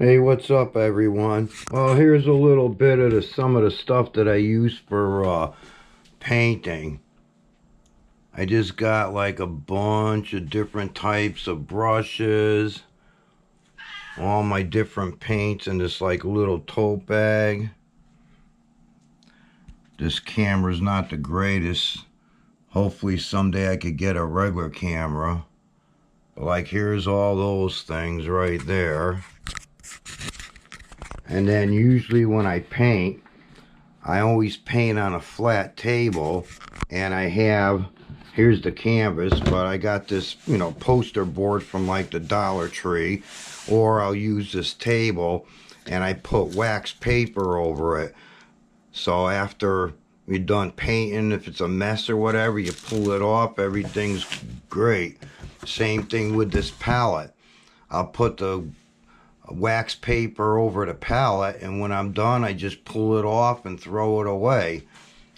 Hey, what's up, everyone? Well, here's a little bit of some of the stuff that I use for painting. I just got like a bunch of different types of brushes, all my different paints in this like little tote bag. This camera's not the greatest. Hopefully someday I could get a regular camera. But like here's all those things right there. And then usually when I paint, I always paint on a flat table, and I have, here's the canvas, but I got this, poster board from like the Dollar Tree, or I'll use this table and I put wax paper over it. So after you're done painting, if it's a mess or whatever, you pull it off, everything's great. Same thing with this palette. I'll put the wax paper over the palette, and when I'm done I just pull it off and throw it away.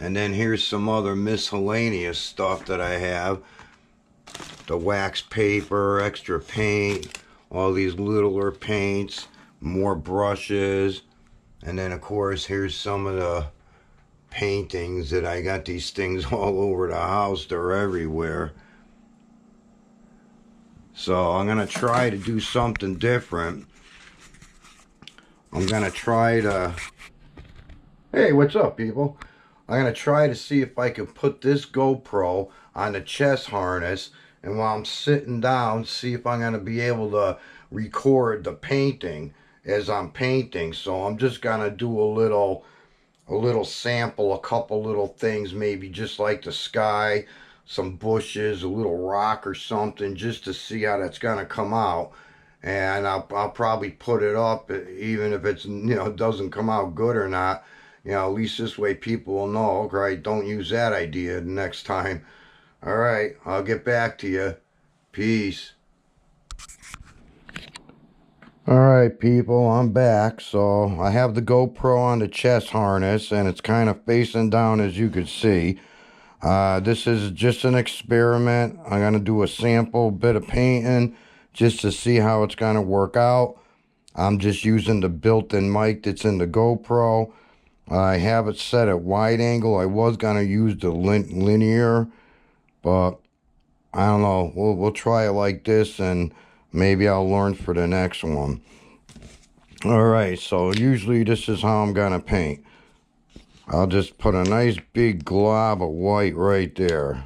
And then here's some other miscellaneous stuff that I have: the wax paper, extra paint, all these littler paints, more brushes, and then of course here's some of the paintings that I got. These things all over the house, they're everywhere. So I'm gonna try to do something different. I'm gonna try to, hey, what's up, people? I'm gonna try to see if I can put this GoPro on the chest harness, and while I'm sitting down, see if I'm gonna be able to record the painting as I'm painting. So I'm just gonna do a little sample, a couple little things, maybe just like the sky, some bushes, a little rock or something, just to see how that's gonna come out. And I'll probably put it up, even if it's, doesn't come out good or not. At least this way people will know, right? Don't use that idea the next time. All right, I'll get back to you. Peace. All right, people, I'm back. So I have the GoPro on the chest harness, and it's kind of facing down, as you could see. This is just an experiment. I'm going to do a sample bit of painting just to see how it's going to work out. I'm just using the built-in mic that's in the GoPro. I have it set at wide angle. I was going to use the linear, but I don't know. We'll try it like this, and maybe I'll learn for the next one. All right, so usually this is how I'm going to paint. I'll just put a nice big glob of white right there.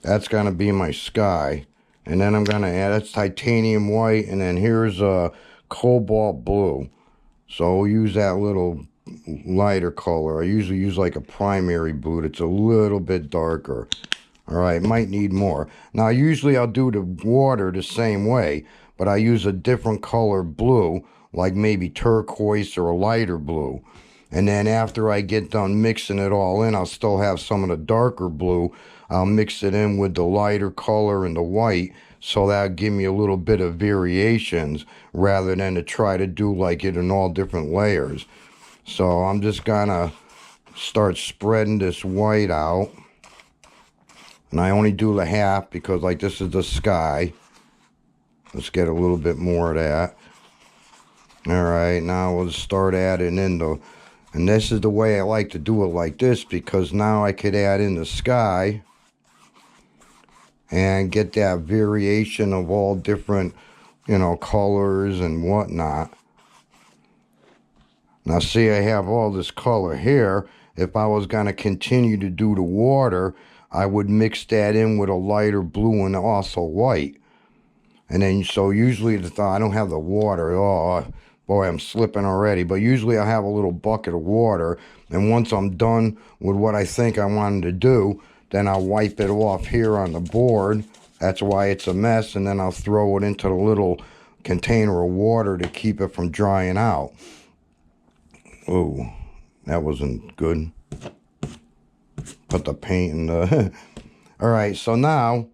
That's going to be my sky. And then I'm going to add, that's titanium white, and then here's a cobalt blue. So we'll use that little lighter color. I usually use like a primary blue that's a little bit darker. All right, might need more. Now usually I'll do the water the same way, but I use a different color blue, like maybe turquoise or a lighter blue. And then after I get done mixing it all in, I'll still have some of the darker blue. I'll mix it in with the lighter color and the white, so that'll give me a little bit of variations rather than to try to do like it in all different layers. So I'm just gonna start spreading this white out. And I only do the half because like this is the sky. Let's get a little bit more of that. All right, now we'll start adding in the, and this is the way I like to do it like this, because now I could add in the sky and get that variation of all different, colors and whatnot. Now see, I have all this color here. If I was going to continue to do the water, I would mix that in with a lighter blue and also white. And then, so usually I don't have the water. Oh, boy, I'm slipping already. But usually I have a little bucket of water. And once I'm done with what I think I wanted to do, then I'll wipe it off here on the board. That's why it's a mess. And then I'll throw it into the little container of water to keep it from drying out. Oh, that wasn't good. Put the paint in the... All right, so now,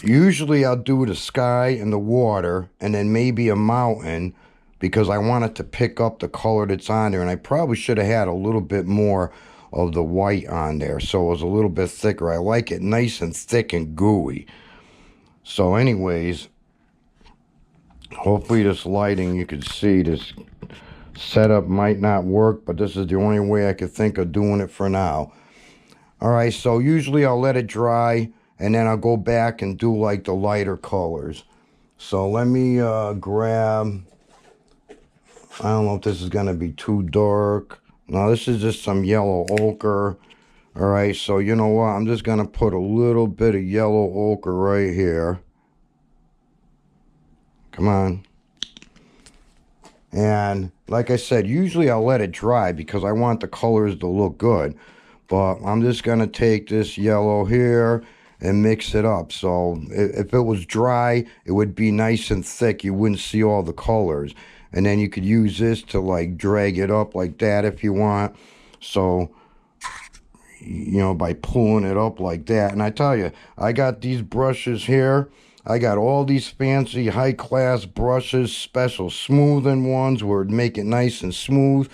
usually I'll do the sky and the water and then maybe a mountain, because I want it to pick up the color that's on there. And I probably should have had a little bit more of the white on there, so it was a little bit thicker. I like it nice and thick and gooey. So anyways, Hopefully this lighting, you can see this setup might not work, but this is the only way I could think of doing it for now. All right, so usually I'll let it dry and then I'll go back and do like the lighter colors. So let me grab, I don't know if this is gonna be too dark. No, this is just some yellow ochre. All right, so you know what? I'm just gonna put a little bit of yellow ochre right here. Come on. And like I said, usually I'll let it dry because I want the colors to look good. But I'm just going to take this yellow here and mix it up. So if it was dry, it would be nice and thick. You wouldn't see all the colors. And then you could use this to like drag it up like that if you want. So, you know, by pulling it up like that. And I tell you, I got these brushes here. I got all these fancy high-class brushes, special smoothing ones where it make it nice and smooth.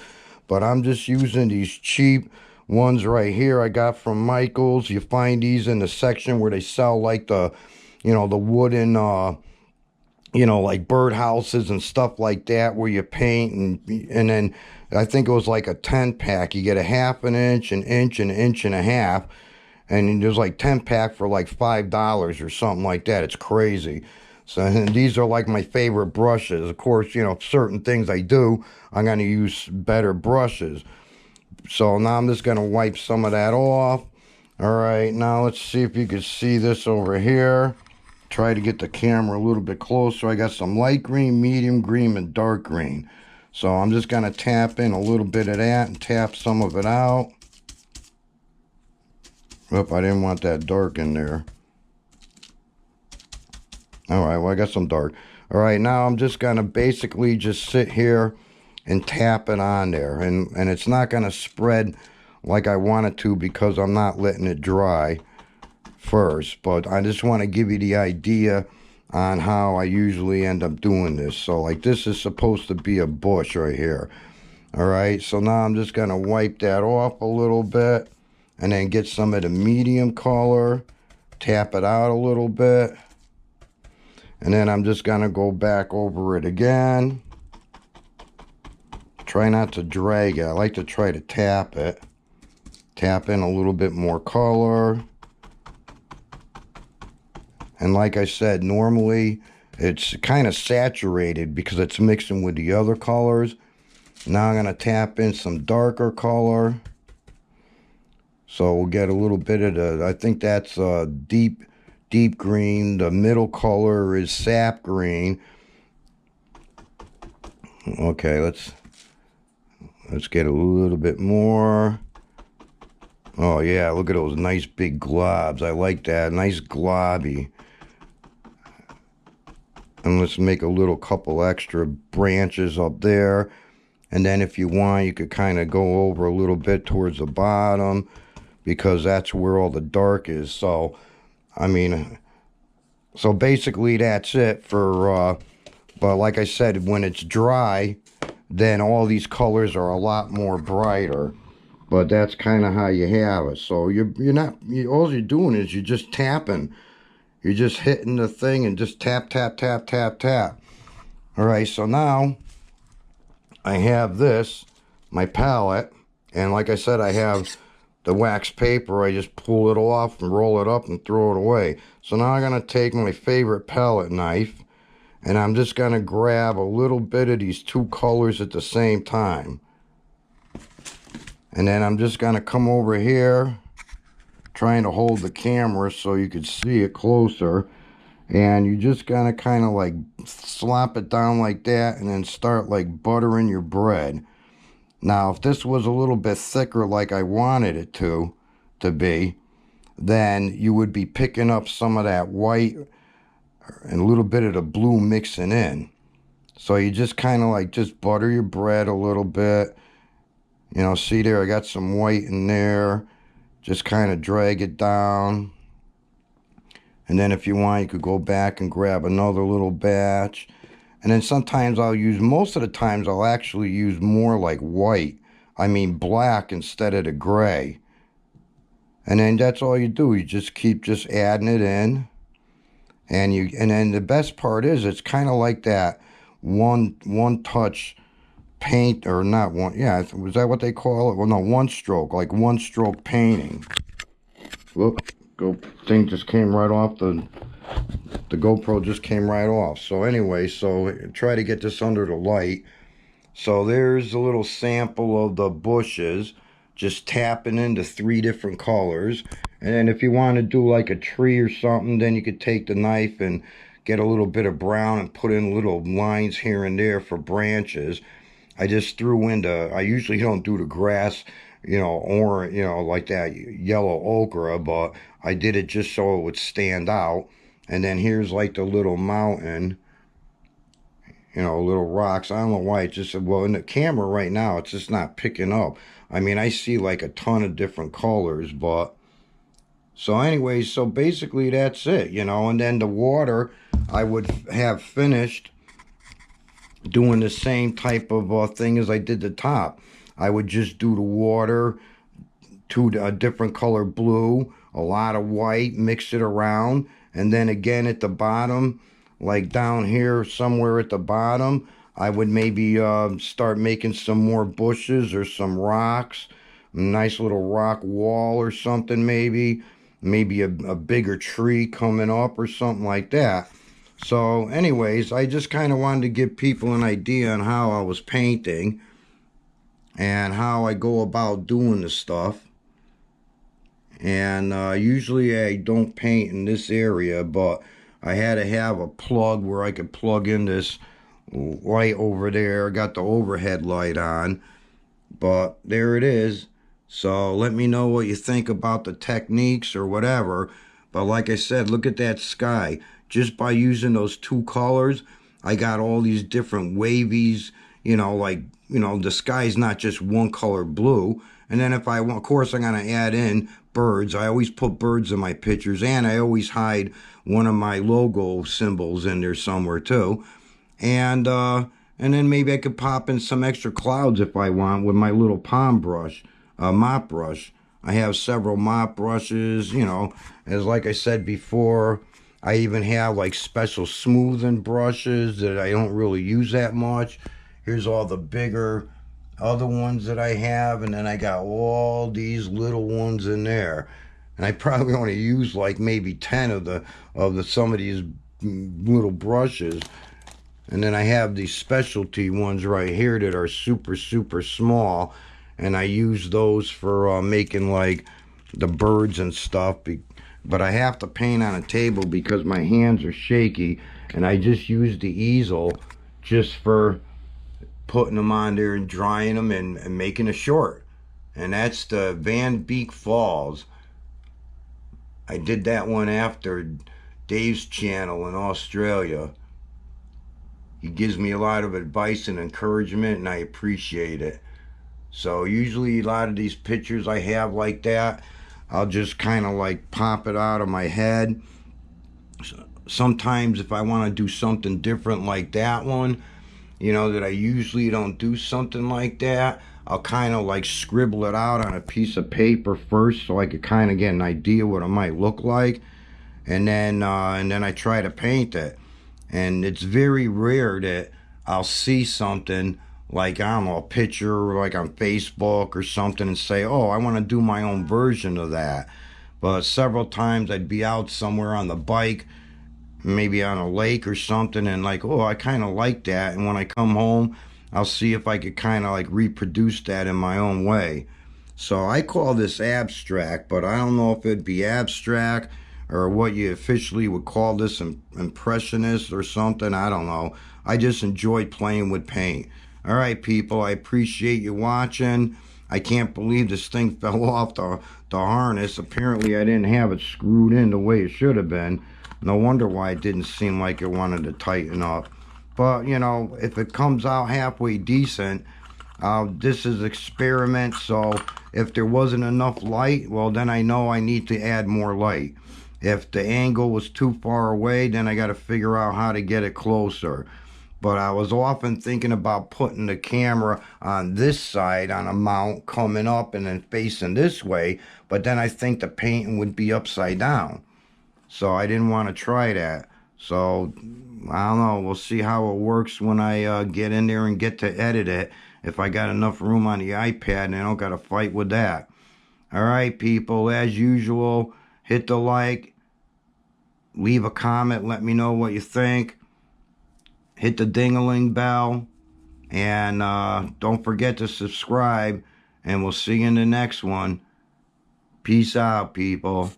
But I'm just using these cheap ones right here I got from Michael's. You find these in the section where they sell like the, you know, the wooden, you know, like birdhouses and stuff like that where you paint. And then I think it was like a 10-pack. You get a half an inch, an inch, and an inch and a half. And there's like 10-pack for like $5 or something like that. It's crazy. So and these are like my favorite brushes. Of course, you know, certain things I do, I'm going to use better brushes. So now I'm just going to wipe some of that off. All right, now let's see if you can see this over here. Try to get the camera a little bit closer. I got some light green, medium green, and dark green. So I'm just going to tap in a little bit of that and tap some of it out. Oop, I didn't want that dark in there. All right, well, I got some dark. All right, now I'm just going to basically just sit here and tap it on there. And it's not going to spread like I want it to because I'm not letting it dry first. But I just want to give you the idea on how I usually end up doing this. So, like, this is supposed to be a bush right here. All right, so now I'm just going to wipe that off a little bit. And then get some of the medium color, tap it out a little bit. And then I'm just going to go back over it again. Try not to drag it. I like to try to tap it. Tap in a little bit more color. And like I said, normally it's kind of saturated because it's mixing with the other colors. Now I'm going to tap in some darker color. So we'll get a little bit of the, I think that's deep green. The middle color is sap green. Okay, let's get a little bit more. Oh yeah, look at those nice big globs. I like that, nice globby. And let's make a little couple extra branches up there. And then if you want, you could kind of go over a little bit towards the bottom, because that's where all the dark is. So, I mean, so basically that's it for, but like I said, when it's dry, then all these colors are a lot more brighter. But that's kind of how you have it. So all you're doing is you're just tapping. You're just hitting the thing and just tap, tap, tap, tap, tap. All right, so now I have this, my palette, and like I said, I have the wax paper. I just pull it off and roll it up and throw it away. So now I'm going to take my favorite palette knife and I'm just going to grab a little bit of these two colors at the same time. And then I'm just going to come over here, trying to hold the camera so you can see it closer. And you just going to kind of like slop it down like that and then start like buttering your bread. Now, if this was a little bit thicker like I wanted it to be, then you would be picking up some of that white and a little bit of the blue mixing in. So you just kind of like just butter your bread a little bit. You know, see there, I got some white in there. Just kind of drag it down. And then if you want, you could go back and grab another little batch. And then sometimes most of the times I'll actually use more like white. I mean black instead of the gray. And then that's all you do. You just keep adding it in. And then the best part is it's kind of like that one touch paint, or not one, yeah, was that what they call it? Well, no, one stroke, like one stroke painting. Look, thing just came right off the GoPro just came right off. So anyway, so try to get this under the light. So there's a little sample of the bushes, just tapping into 3 different colors. And then if you want to do like a tree or something, then you could take the knife and get a little bit of brown and put in little lines here and there for branches. I just threw in I usually don't do the grass, or, like that yellow ochre, but I did it just so it would stand out. And then here's like the little mountain, little rocks. I don't know why it just, well, in the camera right now, it's just not picking up. I mean, I see like a ton of different colors, but, so anyway, so basically that's it, and then the water, I would have finished doing the same type of thing as I did the top. I would just do the water to a different color blue, a lot of white, mix it around, and then again at the bottom, like down here somewhere at the bottom, I would maybe start making some more bushes or some rocks, a nice little rock wall or something, maybe a bigger tree coming up or something like that. So anyways, I just kind of wanted to give people an idea on how I was painting and how I go about doing the stuff. And usually I don't paint in this area, but I had to have a plug where I could plug in this light over there. I got the overhead light on, but there it is. So let me know what you think about the techniques or whatever. But like I said, look at that sky. Just by using those 2 colors, I got all these different wavies, the sky's not just one color blue. And then if I want, of course, I'm going to add in birds. I always put birds in my pictures, and I always hide one of my logo symbols in there somewhere too. And then maybe I could pop in some extra clouds if I want with my little palm brush, mop brush. I have several mop brushes, as like I said before. I even have like special smoothing brushes that I don't really use that much. Here's all the bigger other ones that I have, and then I got all these little ones in there. And I probably only use like maybe 10 of some of these little brushes. And then I have these specialty ones right here that are super, super small. And I use those for making like the birds and stuff. But I have to paint on a table because my hands are shaky. And I just use the easel just for putting them on there and drying them and making a short. And that's the Van Beek Falls. I did that one after Dave's channel in Australia. He gives me a lot of advice and encouragement, and I appreciate it. So usually a lot of these pictures I have like that, I'll just kind of like pop it out of my head. Sometimes if I want to do something different like that one, that I usually don't do something like that, I'll kind of like scribble it out on a piece of paper first so I could kind of get an idea what it might look like. And then I try to paint it. And it's very rare that I'll see something like, I don't know, a picture like on Facebook or something and say, oh, I want to do my own version of that. But several times I'd be out somewhere on the bike, maybe on a lake or something, and like, oh, I kind of like that. And when I come home, I'll see if I could kind of like reproduce that in my own way. So I call this abstract, but I don't know if it'd be abstract or what you officially would call this, impressionist or something. I don't know. I just enjoy playing with paint. All right, people, I appreciate you watching. I can't believe this thing fell off the harness. Apparently, I didn't have it screwed in the way it should have been. No wonder why it didn't seem like it wanted to tighten up. But, if it comes out halfway decent, this is experiment, so if there wasn't enough light, well, then I know I need to add more light. If the angle was too far away, then I got to figure out how to get it closer. But I was often thinking about putting the camera on this side on a mount coming up and then facing this way, but then I think the painting would be upside down. So I didn't want to try that. So, I don't know. We'll see how it works when I get in there and get to edit it. If I got enough room on the iPad and I don't got to fight with that. All right, people. As usual, hit the like. Leave a comment. Let me know what you think. Hit the ding-a-ling bell. And don't forget to subscribe. And we'll see you in the next one. Peace out, people.